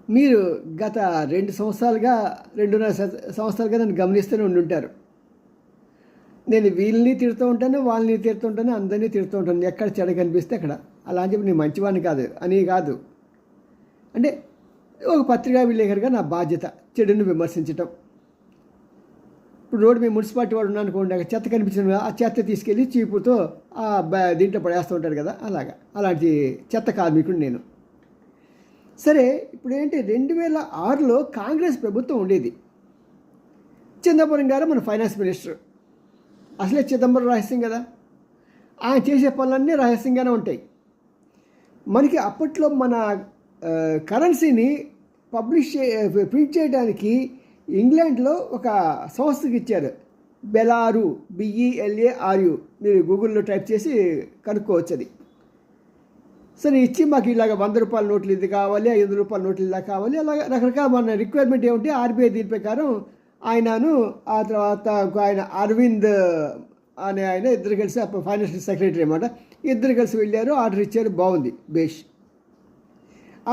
మీరు గత 2 సంవత్సరాలుగా 2.5 సంవత్సరాలుగా నన్ను గమనిస్తూనే ఉండుంటారు. నేను వీళ్ళని తిడుతూ ఉంటాను, వాళ్ళని తిడుతూ ఉంటాను, అందరినీ తిడుతూ ఉంటాను. ఎక్కడ చెడ కనిపిస్తే అక్కడ. అలా అని చెప్పి నేను మంచివాడిని కాదు అని కాదు. అంటే ఒక పత్రికా విలేకరుగా నా బాధ్యత చెడుని విమర్శించటం. ఇప్పుడు రోడ్డు మీద మున్సిపాలిటీ వాడు ఉన్నానుకోండి, అక్కడ చెత్త కనిపించిన ఆ చెత్త తీసుకెళ్ళి చీపుతో దీంట్లో పడేస్తూ ఉంటాడు కదా, అలాంటి చెత్త కార్మికుడు నేను. సరే, ఇప్పుడు ఏంటి 2006లో కాంగ్రెస్ ప్రభుత్వం ఉండేది. చిదంబరం గారు మన ఫైనాన్స్ మినిస్టర్. అసలే చిదంబరం రహస్యం కదా, ఆయన చేసే పనులన్నీ రహస్యంగానే ఉంటాయి. మనకి అప్పట్లో మన కరెన్సీని ప్రింట్ చేయడానికి ఇంగ్లాండ్లో ఒక సంస్థకి ఇచ్చారు, బెలారు, BELARU. మీరు గూగుల్లో టైప్ చేసి కనుక్కోవచ్చు అది. సరే, ఇచ్చి మాకు ఇలాగ 100 రూపాయల నోట్లు ఇది కావాలి, 500 రూపాయల నోట్లు ఇలా కావాలి, అలాగ రకరకాల మన రిక్వైర్మెంట్ ఏమిటి. RBI దీని ప్రకారం ఆయనను, ఆ తర్వాత ఆయన అరవింద్ అనే ఆయన, ఇద్దరు కలిసి ఫైనాన్షియల్ సెక్రటరీ అన్నమాట, ఇద్దరు కలిసి వెళ్ళారు, ఆర్డర్ ఇచ్చారు, బాగుంది, బేష్.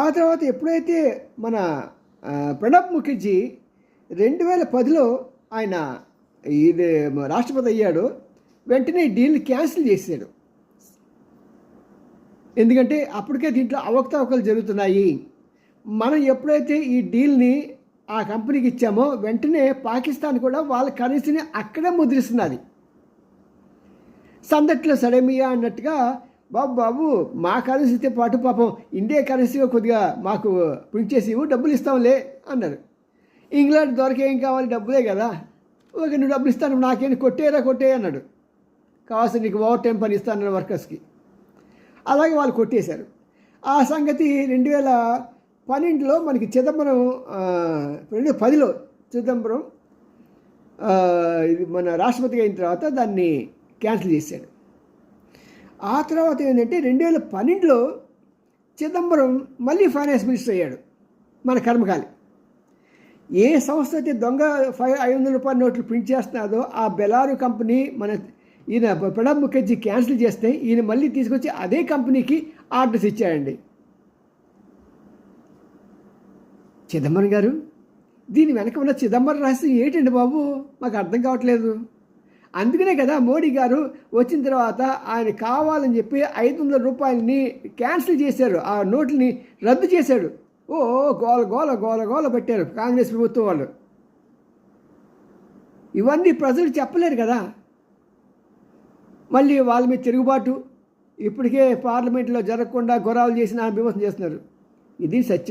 ఆ తర్వాత ఎప్పుడైతే మన ప్రణబ్ ముఖర్జీ 2010లో ఆయన ఇది రాష్ట్రపతి అయ్యాడో, వెంటనే డీల్ క్యాన్సిల్ చేశాడు. ఎందుకంటే అప్పటికే దీంట్లో అవకతవకలు జరుగుతున్నాయి. మనం ఎప్పుడైతే ఈ డీల్ని ఆ కంపెనీకి ఇచ్చామో, వెంటనే పాకిస్తాన్ కూడా వాళ్ళ కరెన్సీని అక్కడే ముద్రిస్తున్నది. సందట్లో సడమియా అన్నట్టుగా, బాబు మా కరెన్సీతో పాటు పాపం ఇండియా కరెన్సీ కొద్దిగా మాకు ప్రింట్ చేసి డబ్బులు ఇస్తాంలే అన్నారు. ఇంగ్లాండ్ దొరకేం కావాలి, డబ్బులే కదా, ఓకే నువ్వు డబ్బులు ఇస్తాను, నాకేం కొట్టే అన్నాడు. కావాల్సి నీకు ఓవర్ టైం పని ఇస్తాను వర్కర్స్కి. అలాగే వాళ్ళు కొట్టేశారు. ఆ సంగతి 2012లో మనకి చిదంబరం, 2010లో చిదంబరం ఇది మన రాష్ట్రపతిగా అయిన తర్వాత దాన్ని క్యాన్సిల్ చేశాడు. ఆ తర్వాత ఏంటంటే 2012లో చిదంబరం మళ్ళీ ఫైనాన్స్ మినిస్టర్ అయ్యాడు, మన కర్మకాలి. ఏ సంస్థ అయితే దొంగ 500 రూపాయల నోట్లు ప్రింట్ చేస్తున్నాదో ఆ బెలారు కంపెనీ ఈయన ప్రణబ్ ముఖర్జీ క్యాన్సిల్ చేస్తే ఈయన మళ్ళీ తీసుకొచ్చి అదే కంపెనీకి ఆర్డర్స్ ఇచ్చాడండి. చిదంబరం గారు, దీని వెనక ఉన్న చిదంబరం రహస్యం ఏంటండి బాబు, మాకు అర్థం కావట్లేదు. అందుకనే కదా మోడీ గారు వచ్చిన తర్వాత ఆయన కావాలని చెప్పి 500 రూపాయలని క్యాన్సిల్ చేశారు, ఆ నోట్లని రద్దు చేశాడు. గోల పెట్టారు కాంగ్రెస్ ప్రభుత్వం వాళ్ళు. ఇవన్నీ ప్రజలు చెప్పలేరు కదా. మళ్ళీ వాళ్ళ మీద తిరుగుబాటు, ఇప్పటికే పార్లమెంట్లో జరగకుండా గొడవలు చేసిన విమర్శన చేస్తున్నారు. ఇది సత్యం.